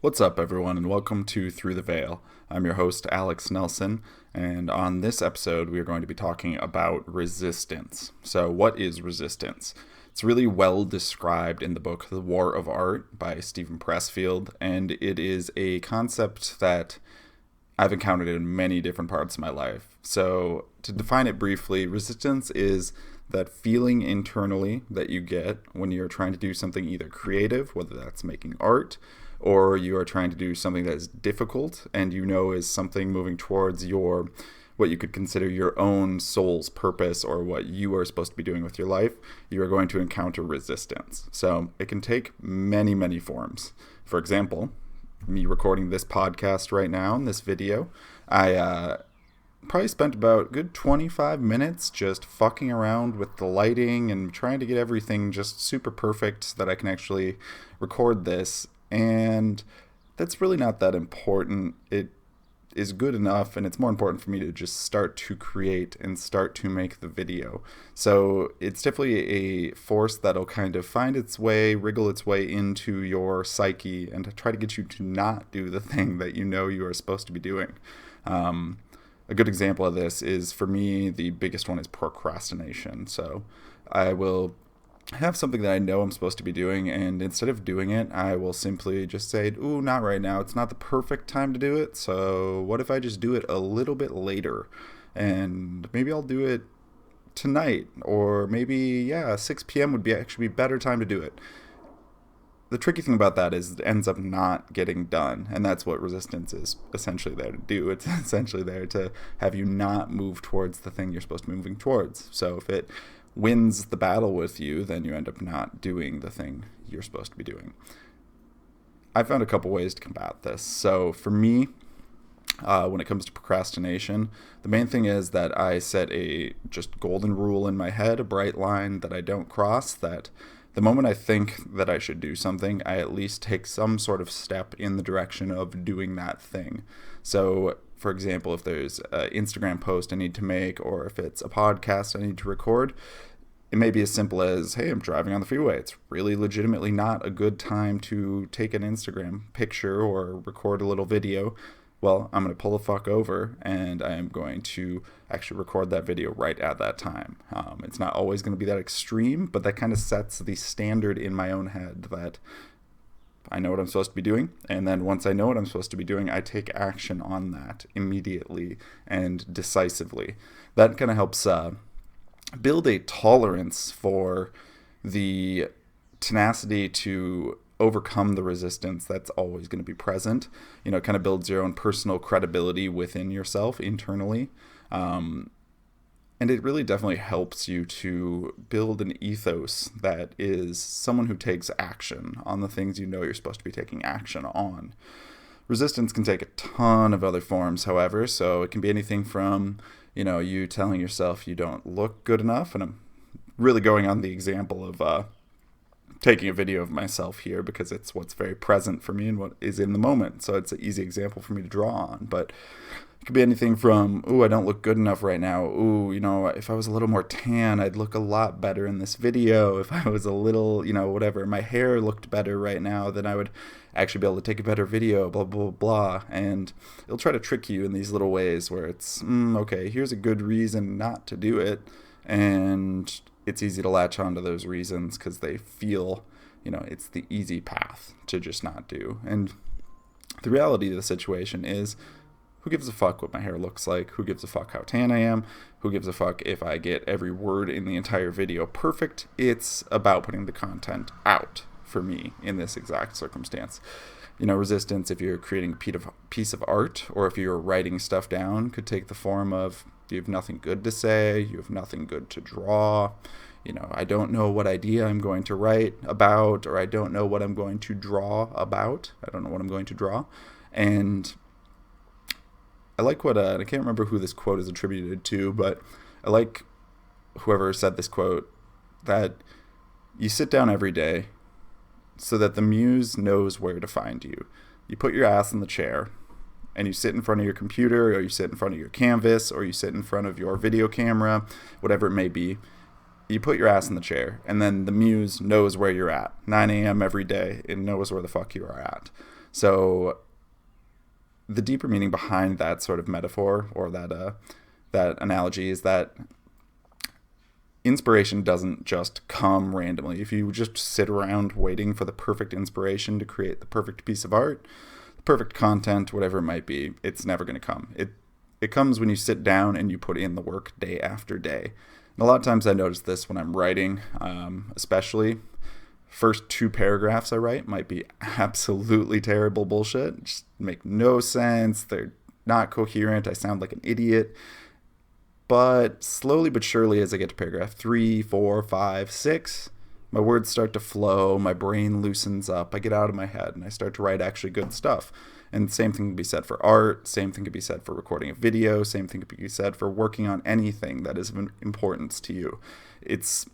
What's up, everyone, and welcome to Through the Veil. I'm your host, Alex Nelson, and on this episode, we are going to be talking about resistance. So, what is resistance? It's really well described in the book The War of Art by Stephen Pressfield, and it is a concept that I've encountered in many different parts of my life. So, to define it briefly, resistance is that feeling internally that you get when you're trying to do something either creative, whether that's making art, or you are trying to do something that is difficult and you know is something moving towards your what you could consider your own soul's purpose or what you are supposed to be doing with your life, you are going to encounter resistance. So it can take many, many forms. For example, me recording this podcast right now in this video, I probably spent about a good 25 minutes just fucking around with the lighting and trying to get everything just super perfect so that I can actually record this. And that's really not that important. It is good enough, and it's more important for me to just start to create and start to make the video. So it's definitely a force that'll kind of find its way, wriggle its way into your psyche and to try to get you to not do the thing that you know you are supposed to be doing. A good example of this is, for me, the biggest one is procrastination. So I will have something that I know I'm supposed to be doing, and instead of doing it, I will simply just say, ooh, not right now. It's not the perfect time to do it, so what if I just do it a little bit later? And maybe I'll do it tonight, or maybe, 6 p.m. would actually be a better time to do it. The tricky thing about that is it ends up not getting done, and that's what resistance is essentially there to do. It's essentially there to have you not move towards the thing you're supposed to be moving towards. So if it wins the battle with you, then you end up not doing the thing you're supposed to be doing. I found a couple ways to combat this. So for me, when it comes to procrastination, the main thing is that I set a just golden rule in my head, a bright line that I don't cross, that the moment I think that I should do something, I at least take some sort of step in the direction of doing that thing. So, for example, if there's an Instagram post I need to make, or if it's a podcast I need to record, it may be as simple as, hey, I'm driving on the freeway. It's really legitimately not a good time to take an Instagram picture or record a little video. Well, I'm going to pull the fuck over, and I am going to actually record that video right at that time. It's not always going to be that extreme, but that kind of sets the standard in my own head that I know what I'm supposed to be doing, and then once I know what I'm supposed to be doing, I take action on that immediately and decisively. That kind of helps build a tolerance for the tenacity to overcome the resistance that's always going to be present. You know, it kind of builds your own personal credibility within yourself internally. And it really definitely helps you to build an ethos that is someone who takes action on the things you know you're supposed to be taking action on. Resistance can take a ton of other forms, however, so it can be anything from, you telling yourself you don't look good enough, and I'm really going on the example of taking a video of myself here because it's what's very present for me and what is in the moment, so it's an easy example for me to draw on. But it could be anything from, ooh, I don't look good enough right now. Ooh, if I was a little more tan, I'd look a lot better in this video. If I was a little, whatever, my hair looked better right now, then I would actually be able to take a better video, blah, blah, blah. And it'll try to trick you in these little ways where it's, okay, here's a good reason not to do it. And it's easy to latch onto those reasons because they feel, it's the easy path to just not do. And the reality of the situation is, who gives a fuck what my hair looks like? Who gives a fuck how tan I am? Who gives a fuck if I get every word in the entire video perfect? It's about putting the content out for me in this exact circumstance. Resistance, if you're creating a piece of art or if you're writing stuff down, could take the form of you have nothing good to say, you have nothing good to draw. I don't know what idea I'm going to write about, or I don't know what I'm going to draw about. I don't know what I'm going to draw. And I like what, I can't remember who this quote is attributed to, but I like whoever said this quote, that you sit down every day so that the muse knows where to find you. You put your ass in the chair and you sit in front of your computer, or you sit in front of your canvas, or you sit in front of your video camera, whatever it may be. You put your ass in the chair, and then the muse knows where you're at. 9 a.m. every day, it knows where the fuck you are at. So the deeper meaning behind that sort of metaphor or that analogy is that inspiration doesn't just come randomly. If you just sit around waiting for the perfect inspiration to create the perfect piece of art, the perfect content, whatever it might be, it's never going to come. It comes when you sit down and you put in the work day after day. And a lot of times I notice this when I'm writing, especially. First 2 paragraphs I write might be absolutely terrible bullshit, just make no sense, they're not coherent, I sound like an idiot. But slowly but surely, as I get to paragraph 3, 4, 5, 6, my words start to flow, my brain loosens up, I get out of my head, and I start to write actually good stuff. And same thing can be said for art, same thing can be said for recording a video, same thing can be said for working on anything that is of importance to you. It's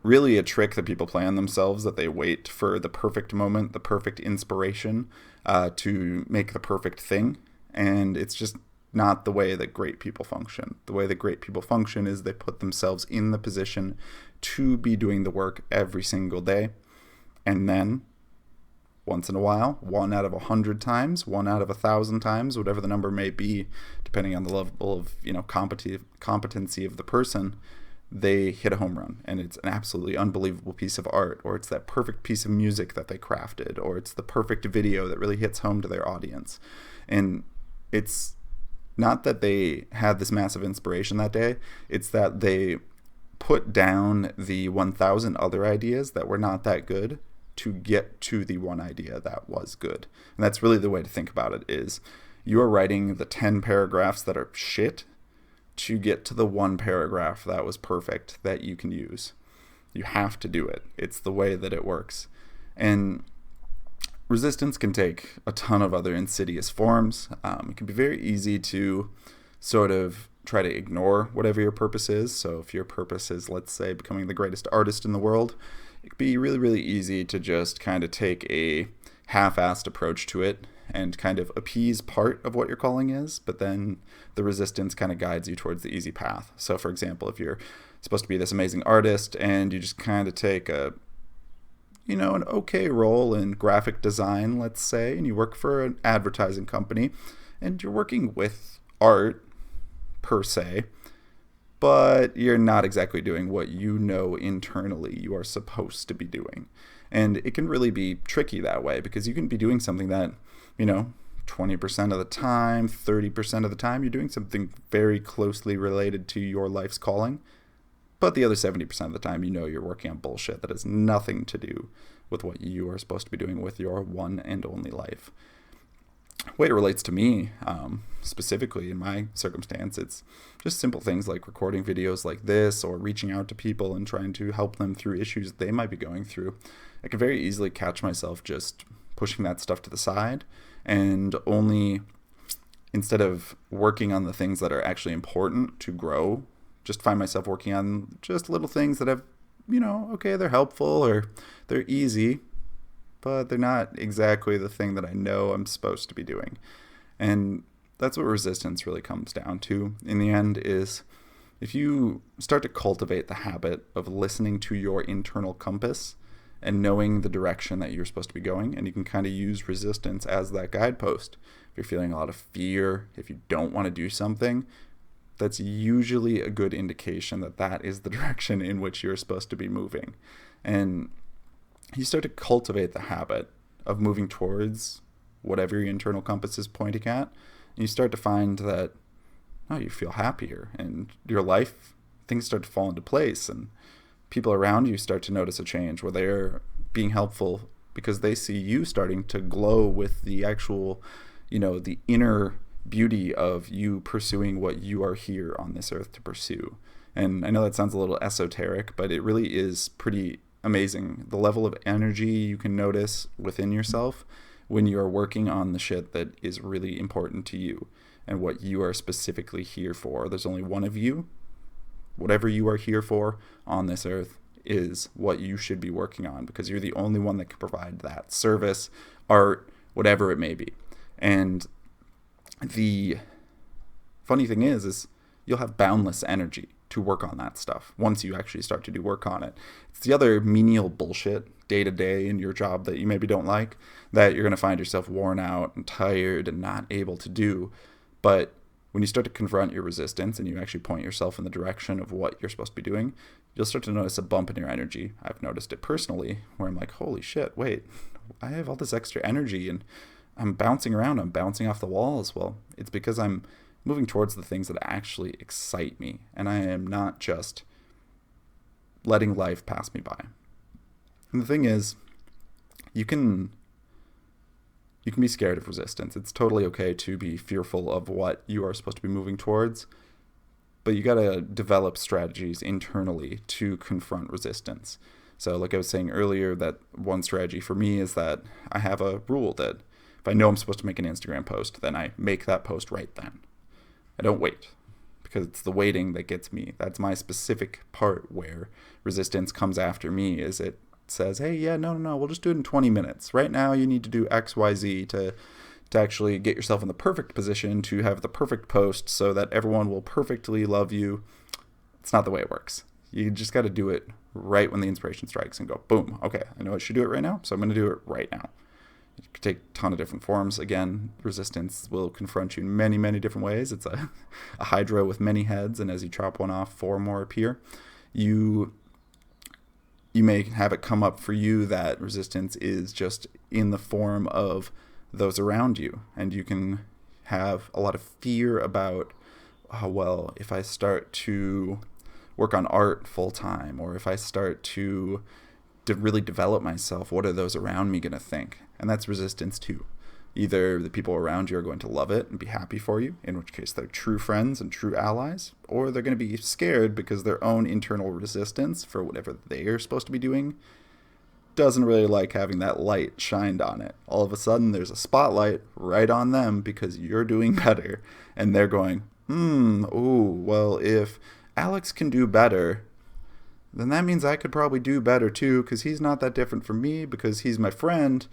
really a trick that people play on themselves, that they wait for the perfect moment, the perfect inspiration to make the perfect thing. And it's just not the way that great people function. The way that great people function is they put themselves in the position to be doing the work every single day. And then once in a while, 1 out of 100 times, 1 out of 1,000 times, whatever the number may be, depending on the level of competency of the person, they hit a home run, and it's an absolutely unbelievable piece of art, or it's that perfect piece of music that they crafted, or it's the perfect video that really hits home to their audience. And it's not that they had this massive inspiration that day, it's that they put down the 1,000 other ideas that were not that good to get to the one idea that was good. And that's really the way to think about it, is you are writing the 10 paragraphs that are shit to get to the 1 paragraph that was perfect that you can use. You have to do it. It's the way that it works. And resistance can take a ton of other insidious forms. It can be very easy to sort of try to ignore whatever your purpose is. So if your purpose is, let's say, becoming the greatest artist in the world, it can be really, really easy to just kind of take a half-assed approach to it and kind of appease part of what your calling is, but then the resistance kind of guides you towards the easy path. So for example, if you're supposed to be this amazing artist and you just kind of take an okay role in graphic design, let's say, and you work for an advertising company and you're working with art per se, but you're not exactly doing what you know internally you are supposed to be doing. And it can really be tricky that way, because you can be doing something that, 20% of the time, 30% of the time, you're doing something very closely related to your life's calling. But the other 70% of the time, you're working on bullshit that has nothing to do with what you are supposed to be doing with your one and only life. The way it relates to me, specifically in my circumstance, it's just simple things like recording videos like this, or reaching out to people and trying to help them through issues they might be going through. I can very easily catch myself just pushing that stuff to the side, and only, instead of working on the things that are actually important to grow, just find myself working on just little things that have, they're helpful or they're easy, but they're not exactly the thing that I know I'm supposed to be doing. And that's what resistance really comes down to in the end, is if you start to cultivate the habit of listening to your internal compass and knowing the direction that you're supposed to be going, and you can kind of use resistance as that guidepost. If you're feeling a lot of fear, if you don't want to do something, that's usually a good indication that that is the direction in which you're supposed to be moving. And you start to cultivate the habit of moving towards whatever your internal compass is pointing at, and you start to find that, you feel happier, and your life, things start to fall into place, and people around you start to notice a change where they're being helpful because they see you starting to glow with the actual, the inner beauty of you pursuing what you are here on this earth to pursue. And I know that sounds a little esoteric, but it really is pretty amazing. The level of energy you can notice within yourself when you're working on the shit that is really important to you and what you are specifically here for. There's only one of you. Whatever you are here for on this earth is what you should be working on, because you're the only one that can provide that service, art, whatever it may be. And the funny thing is you'll have boundless energy to work on that stuff once you actually start to do work on it. It's the other menial bullshit day to day in your job that you maybe don't like that you're going to find yourself worn out and tired and not able to do. But when you start to confront your resistance and you actually point yourself in the direction of what you're supposed to be doing, you'll start to notice a bump in your energy. I've noticed it personally where I'm like, holy shit, wait, I have all this extra energy and I'm bouncing around, I'm bouncing off the walls. Well, it's because I'm moving towards the things that actually excite me, and I am not just letting life pass me by. And the thing is, you can be scared of resistance. It's totally okay to be fearful of what you are supposed to be moving towards, but you got to develop strategies internally to confront resistance. So like I was saying earlier, that one strategy for me is that I have a rule that if I know I'm supposed to make an Instagram post, then I make that post right then. I don't wait, because it's the waiting that gets me. That's my specific part where resistance comes after me, is it says, hey, yeah, no, we'll just do it in 20 minutes. Right now you need to do X, Y, Z to actually get yourself in the perfect position to have the perfect post so that everyone will perfectly love you. It's not the way it works. You just got to do it right when the inspiration strikes and go, boom, okay, I know I should do it right now, so I'm going to do it right now. It could take a ton of different forms. Again, resistance will confront you in many, many different ways. It's a hydra with many heads, and as you chop one off, 4 more appear. You may have it come up for you that resistance is just in the form of those around you, and you can have a lot of fear about, oh, well, if I start to work on art full time, or if I start to really develop myself, what are those around me going to think? And that's resistance too. Either the people around you are going to love it and be happy for you, in which case they're true friends and true allies, or they're going to be scared because their own internal resistance for whatever they're supposed to be doing doesn't really like having that light shined on it. All of a sudden there's a spotlight right on them because you're doing better, and they're going, well, if Alex can do better, then that means I could probably do better too, because he's not that different from me, because he's my friend.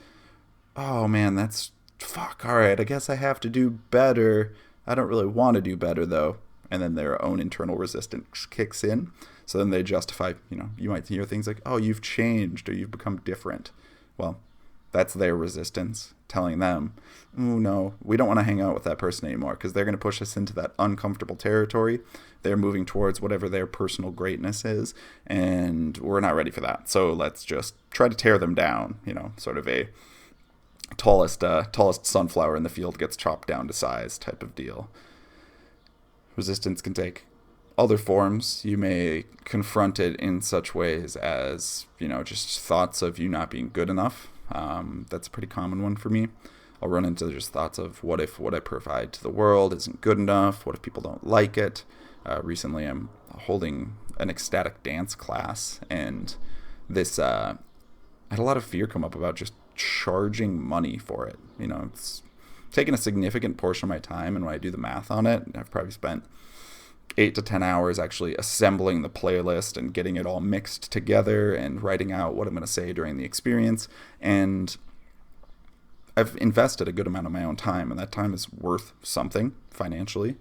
Oh man, that's fuck. All right, I guess I have to do better. I don't really want to do better though. And then their own internal resistance kicks in. So then they justify, you might hear things like, oh, you've changed or you've become different. Well, that's their resistance telling them, oh no, we don't want to hang out with that person anymore, because they're going to push us into that uncomfortable territory. They're moving towards whatever their personal greatness is, and we're not ready for that. So let's just try to tear them down, sort of a tallest sunflower in the field gets chopped down to size type of deal. Resistance can take other forms. You may confront it in such ways as, just thoughts of you not being good enough. That's a pretty common one for me. I'll run into just thoughts of, what if what I provide to the world isn't good enough? What if people don't like it? Recently I'm holding an ecstatic dance class, and this I had a lot of fear come up about just charging money for it. It's taken a significant portion of my time, and when I do the math on it, I've probably spent 8 to 10 hours actually assembling the playlist and getting it all mixed together and writing out what I'm going to say during the experience. And I've invested a good amount of my own time, and that time is worth something financially.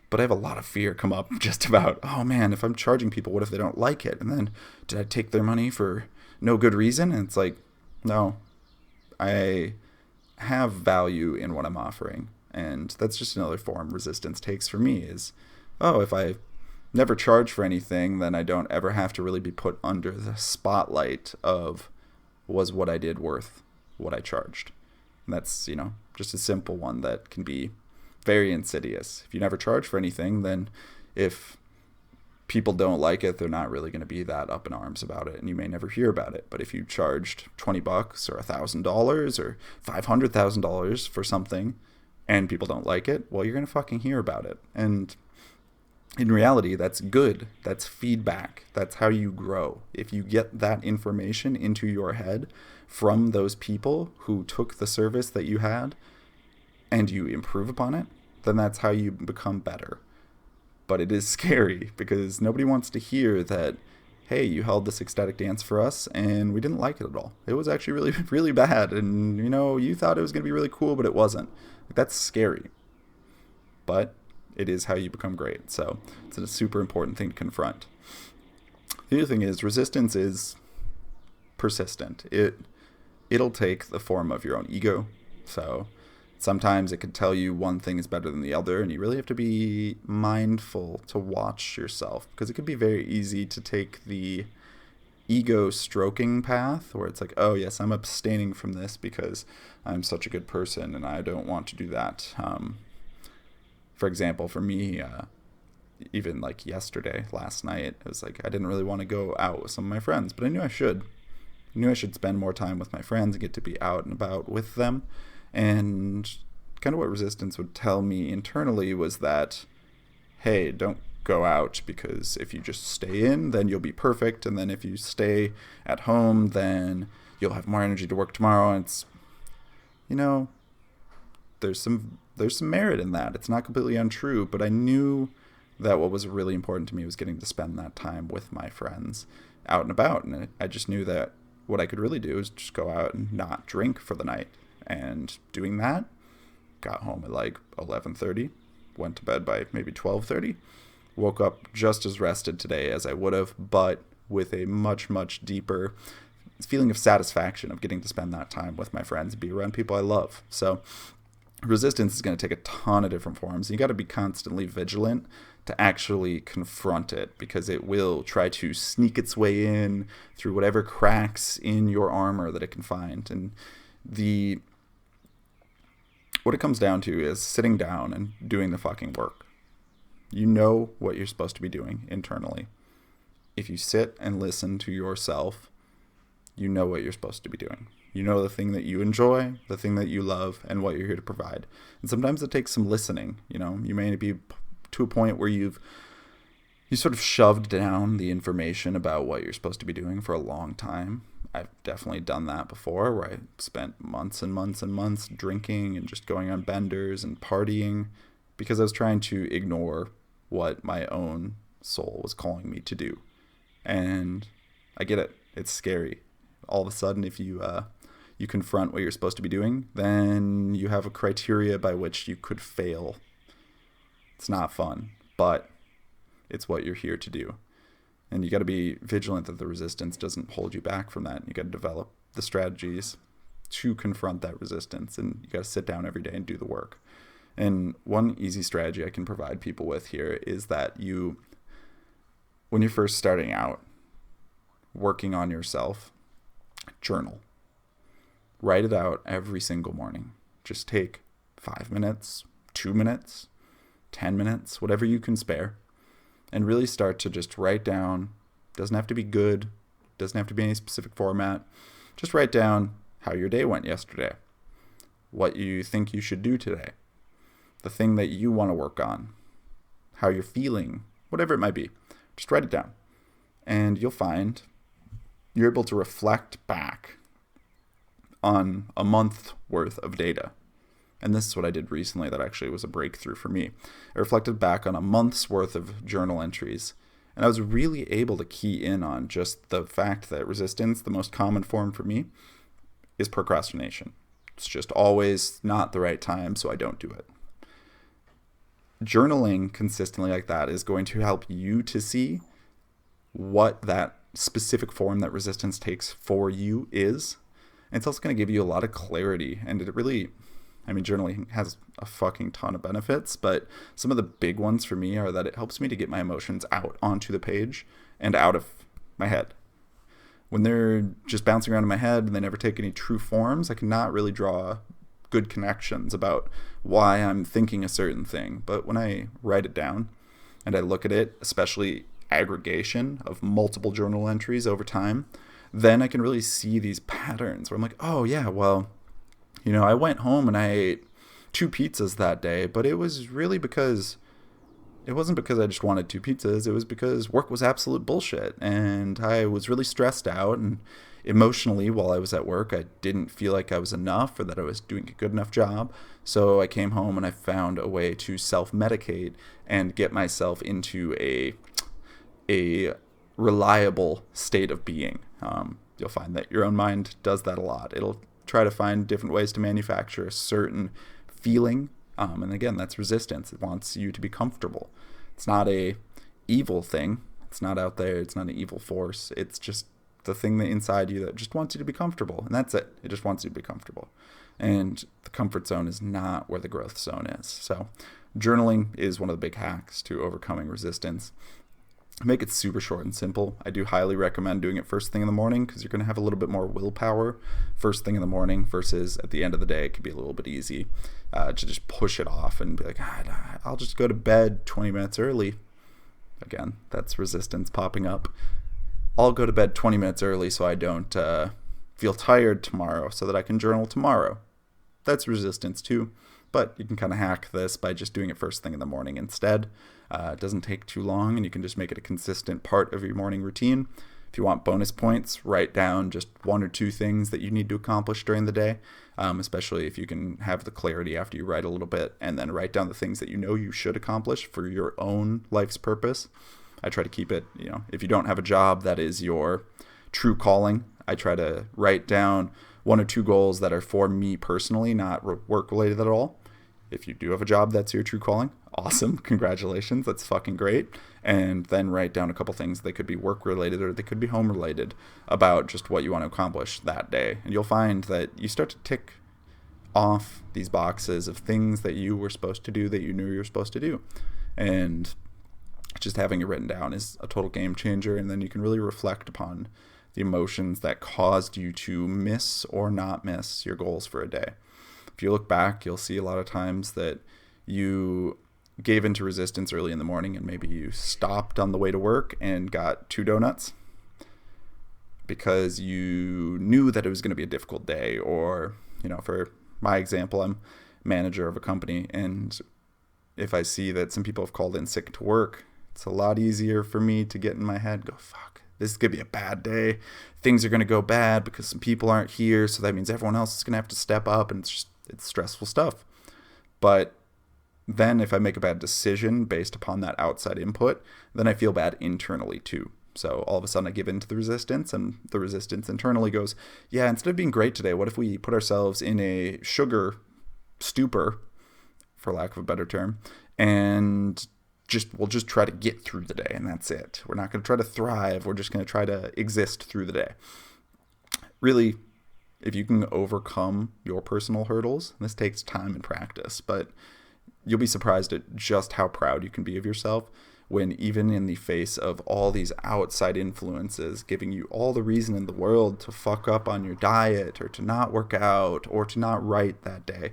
But I have a lot of fear come up just about, oh man, if I'm charging people, what if they don't like it? And then did I take their money for no good reason? And it's like, no, I have value in what I'm offering. And that's just another form resistance takes for me is, oh, if I never charge for anything, then I don't ever have to really be put under the spotlight of, was what I did worth what I charged? And that's, just a simple one that can be very insidious. If you never charge for anything, then if people don't like it, they're not really going to be that up in arms about it, and you may never hear about it. But if you charged $20 or $1,000 or $500,000 for something and people don't like it, well, you're going to fucking hear about it. And in reality, that's good. That's feedback. That's how you grow. If you get that information into your head from those people who took the service that you had and you improve upon it, then that's how you become better. But it is scary because nobody wants to hear that, hey, you held this ecstatic dance for us and we didn't like it at all. It was actually really, really bad. And, you thought it was going to be really cool, but it wasn't. That's scary. But It is how you become great. So it's a super important thing to confront. The other thing is resistance is persistent. It'll take the form of your own ego. So sometimes it can tell you one thing is better than the other, and you really have to be mindful to watch yourself, because it can be very easy to take the ego stroking path where it's like, oh yes, I'm abstaining from this because I'm such a good person and I don't want to do that. For example, for me, even like last night, it was like I didn't really want to go out with some of my friends, but I knew I should. I knew I should spend more time with my friends and get to be out and about with them. And kind of what resistance would tell me internally was that, hey, don't go out, because if you just stay in, then you'll be perfect. And then if you stay at home, then you'll have more energy to work tomorrow. And it's, there's some merit in that. It's not completely untrue, but I knew that what was really important to me was getting to spend that time with my friends out and about. And I just knew that what I could really do is just go out and not drink for the night. And doing that, got home at like 11:30, went to bed by maybe 12:30, woke up just as rested today as I would have, but with a much, much deeper feeling of satisfaction of getting to spend that time with my friends and be around people I love. So resistance is going to take a ton of different forms. You got to be constantly vigilant to actually confront it, because it will try to sneak its way in through whatever cracks in your armor that it can find. And what it comes down to is sitting down and doing the fucking work. You know what you're supposed to be doing internally. If you sit and listen to yourself, you know what you're supposed to be doing. You know the thing that you enjoy, the thing that you love, and what you're here to provide. And sometimes it takes some listening. You may be to a point where you sort of shoved down the information about what you're supposed to be doing for a long time. I've definitely done that before, where I spent months and months and months drinking and just going on benders and partying because I was trying to ignore what my own soul was calling me to do. And I get it. It's scary. All of a sudden, if you confront what you're supposed to be doing, then you have a criteria by which you could fail. It's not fun, but it's what you're here to do. And you got to be vigilant that the resistance doesn't hold you back from that. You got to develop the strategies to confront that resistance, and you got to sit down every day and do the work. And one easy strategy I can provide people with here is that when you're first starting out working on yourself, journal. Write it out every single morning. Just take 5 minutes, 2 minutes, 10 minutes, whatever you can spare, and really start to just write down. Doesn't have to be good, doesn't have to be any specific format. Just write down how your day went yesterday, what you think you should do today, the thing that you want to work on, how you're feeling, whatever it might be. Just write it down, and you'll find you're able to reflect back on a month worth of data. And this is what I did recently that actually was a breakthrough for me. I reflected back on a month's worth of journal entries, and I was really able to key in on just the fact that resistance, the most common form for me, is procrastination. It's just always not the right time, so I don't do it. Journaling consistently like that is going to help you to see what that specific form that resistance takes for you is. And it's also going to give you a lot of clarity. And it really, journaling has a fucking ton of benefits, but some of the big ones for me are that it helps me to get my emotions out onto the page and out of my head. When they're just bouncing around in my head and they never take any true forms, I cannot really draw good connections about why I'm thinking a certain thing. But when I write it down and I look at it, especially aggregation of multiple journal entries over time, then I can really see these patterns where I'm like, oh yeah, well, I went home and I ate 2 pizzas that day, but it was really because it wasn't because I just wanted 2 pizzas. It was because work was absolute bullshit and I was really stressed out, and emotionally while I was at work, I didn't feel like I was enough or that I was doing a good enough job. So I came home and I found a way to self-medicate and get myself into a reliable state of being. You'll find that your own mind does that a lot. It'll try to find different ways to manufacture a certain feeling And again, that's resistance. It wants you to be comfortable. It's not a evil thing. It's not out there. It's not an evil force. It's just the thing that inside you that just wants you to be comfortable. And that's it. It just wants you to be comfortable. And the comfort zone is not where the growth zone is. So journaling is one of the big hacks to overcoming resistance. Make it super short and simple. I do highly recommend doing it first thing in the morning because you're going to have a little bit more willpower first thing in the morning versus at the end of the day. It could be a little bit easy to just push it off and be like, I'll just go to bed 20 minutes early. Again, that's resistance popping up. I'll go to bed 20 minutes early so I don't feel tired tomorrow so that I can journal tomorrow. That's resistance too. But you can kind of hack this by just doing it first thing in the morning instead. It doesn't take too long, and you can just make it a consistent part of your morning routine. If you want bonus points, write down just 1 or 2 things that you need to accomplish during the day, especially if you can have the clarity after you write a little bit, and then write down the things that you know you should accomplish for your own life's purpose. I try to keep it, if you don't have a job that is your true calling, I try to write down 1 or 2 goals that are for me personally, not work related at all. If you do have a job that's your true calling, awesome, congratulations, that's fucking great. And then write down a couple things. They could be work related or they could be home related about just what you want to accomplish that day. And you'll find that you start to tick off these boxes of things that you were supposed to do that you knew you were supposed to do. And just having it written down is a total game changer. And then you can really reflect upon the emotions that caused you to miss or not miss your goals for a day. If you look back, you'll see a lot of times that you gave into resistance early in the morning and maybe you stopped on the way to work and got 2 donuts because you knew that it was going to be a difficult day. Or, for my example, I'm manager of a company, and if I see that some people have called in sick to work, it's a lot easier for me to get in my head, go, fuck, this is going to be a bad day. Things are going to go bad because some people aren't here, so that means everyone else is going to have to step up, and it's stressful stuff. But then if I make a bad decision based upon that outside input, then I feel bad internally too. So all of a sudden I give in to the resistance, and the resistance internally goes, yeah, instead of being great today, what if we put ourselves in a sugar stupor, for lack of a better term, and we'll just try to get through the day, and that's it. We're not going to try to thrive. We're just going to try to exist through the day. Really, if you can overcome your personal hurdles, this takes time and practice, but you'll be surprised at just how proud you can be of yourself when, even in the face of all these outside influences giving you all the reason in the world to fuck up on your diet or to not work out or to not write that day,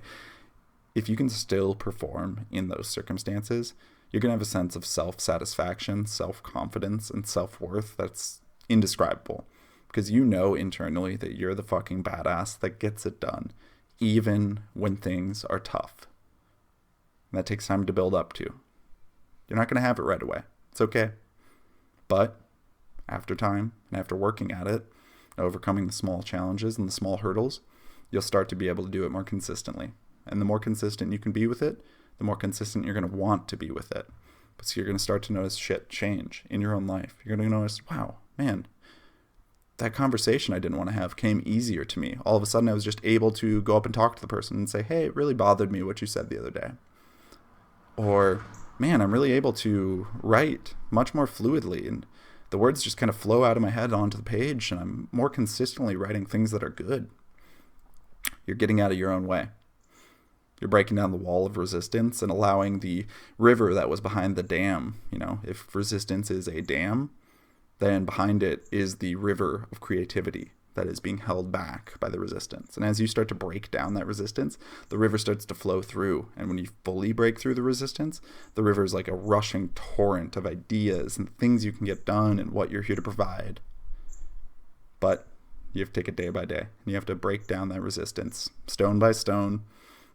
if you can still perform in those circumstances, you're going to have a sense of self-satisfaction, self-confidence, and self-worth that's indescribable. Because you know internally that you're the fucking badass that gets it done, even when things are tough. And that takes time to build up to. You're not going to have it right away. It's okay. But after time and after working at it, overcoming the small challenges and the small hurdles, you'll start to be able to do it more consistently. And the more consistent you can be with it, the more consistent you're going to want to be with it. So you're going to start to notice shit change in your own life. You're going to notice, wow, man, that conversation I didn't want to have came easier to me. All of a sudden I was just able to go up and talk to the person and say, hey, it really bothered me what you said the other day. Or, man, I'm really able to write much more fluidly, and the words just kind of flow out of my head onto the page, and I'm more consistently writing things that are good. You're getting out of your own way. You're breaking down the wall of resistance and allowing the river that was behind the dam. If resistance is a dam, then behind it is the river of creativity that is being held back by the resistance. And as you start to break down that resistance, the river starts to flow through. And when you fully break through the resistance, the river is like a rushing torrent of ideas and things you can get done and what you're here to provide. But you have to take it day by day. And you have to break down that resistance, stone by stone,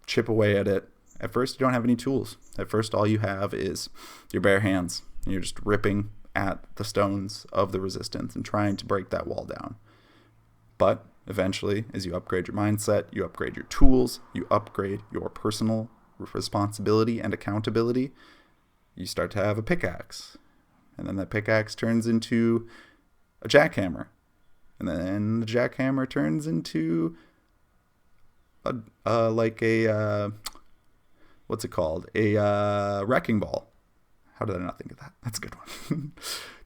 chip away at it. At first, you don't have any tools. At first, all you have is your bare hands. And you're just ripping at the stones of the resistance and trying to break that wall down. But eventually, as you upgrade your mindset, you upgrade your tools, you upgrade your personal responsibility and accountability, you start to have a pickaxe. And then that pickaxe turns into a jackhammer. And then the jackhammer turns into what's what's it called? A wrecking ball. How did I not think of that? That's a good one.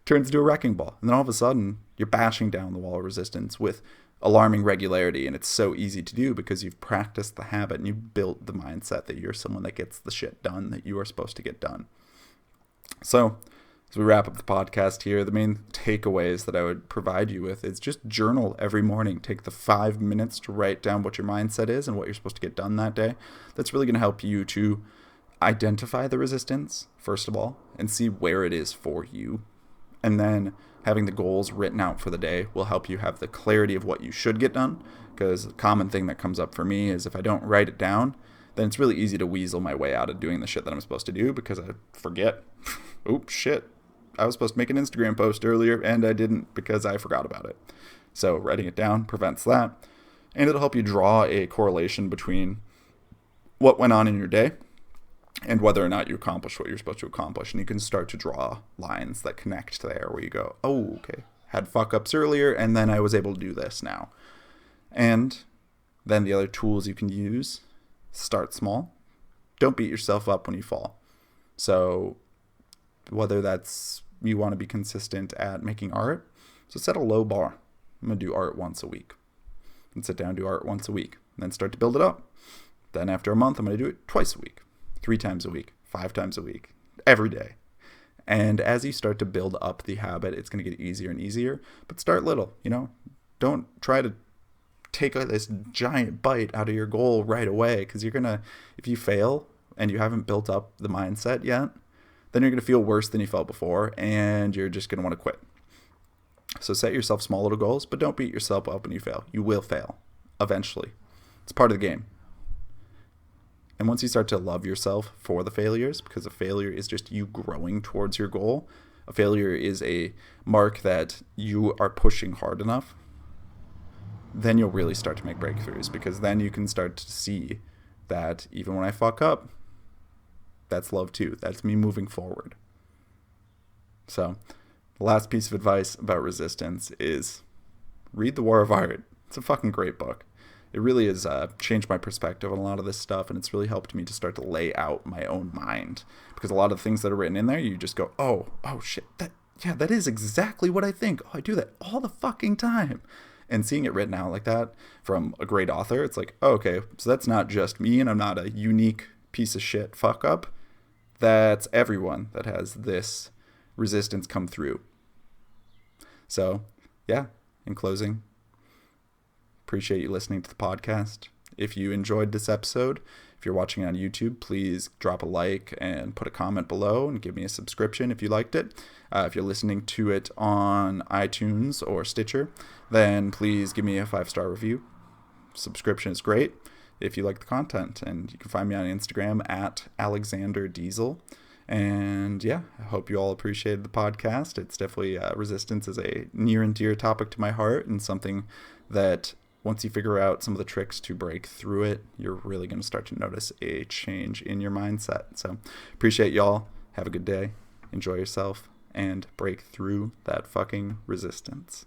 Turns into a wrecking ball. And then all of a sudden, you're bashing down the wall of resistance with alarming regularity. And it's so easy to do because you've practiced the habit and you've built the mindset that you're someone that gets the shit done that you are supposed to get done. So, as we wrap up the podcast here, the main takeaways that I would provide you with is just journal every morning. Take the 5 minutes to write down what your mindset is and what you're supposed to get done that day. That's really going to help you to identify the resistance, first of all, and see where it is for you. And then having the goals written out for the day will help you have the clarity of what you should get done. Because a common thing that comes up for me is if I don't write it down, then it's really easy to weasel my way out of doing the shit that I'm supposed to do because I forget. Oops, shit. I was supposed to make an Instagram post earlier and I didn't because I forgot about it. So writing it down prevents that. And it'll help you draw a correlation between what went on in your day and whether or not you accomplished what you're supposed to accomplish. And you can start to draw lines that connect there where you go, oh, okay, had fuck ups earlier and then I was able to do this now. And then the other tools you can use, start small. Don't beat yourself up when you fall. So whether that's you want to be consistent at making art, so set a low bar. I'm going to do art once a week. And sit down and do art once a week. And then start to build it up. Then after a month, I'm going to do it twice a week, 3 times a week, 5 times a week, every day. And as you start to build up the habit, it's going to get easier and easier. But start little, Don't try to take this giant bite out of your goal right away. Because you're going to, if you fail and you haven't built up the mindset yet, then you're going to feel worse than you felt before, and you're just going to want to quit. So set yourself small little goals, but don't beat yourself up when you fail. You will fail, eventually. It's part of the game. And once you start to love yourself for the failures, because a failure is just you growing towards your goal, a failure is a mark that you are pushing hard enough, then you'll really start to make breakthroughs, because then you can start to see that even when I fuck up, that's love too. That's me moving forward. So the last piece of advice about resistance is read The War of Art. It's a fucking great book. It really has changed my perspective on a lot of this stuff, and it's really helped me to start to lay out my own mind. Because a lot of the things that are written in there, you just go, oh shit, that is exactly what I think. Oh, I do that all the fucking time. And seeing it written out like that from a great author, it's like, oh, okay, so that's not just me, and I'm not a unique piece of shit fuck up. That's everyone that has this resistance come through. So, yeah, in closing, appreciate you listening to the podcast. If you enjoyed this episode, if you're watching on YouTube, please drop a like and put a comment below and give me a subscription if you liked it. If you're listening to it on iTunes or Stitcher, then please give me a 5-star review. Subscription is great if you like the content, and you can find me on Instagram at Alexander Diesel. And yeah, I hope you all appreciated the podcast. It's definitely resistance is a near and dear topic to my heart, and something that once you figure out some of the tricks to break through it, you're really going to start to notice a change in your mindset. So appreciate y'all. Have a good day. Enjoy yourself and break through that fucking resistance.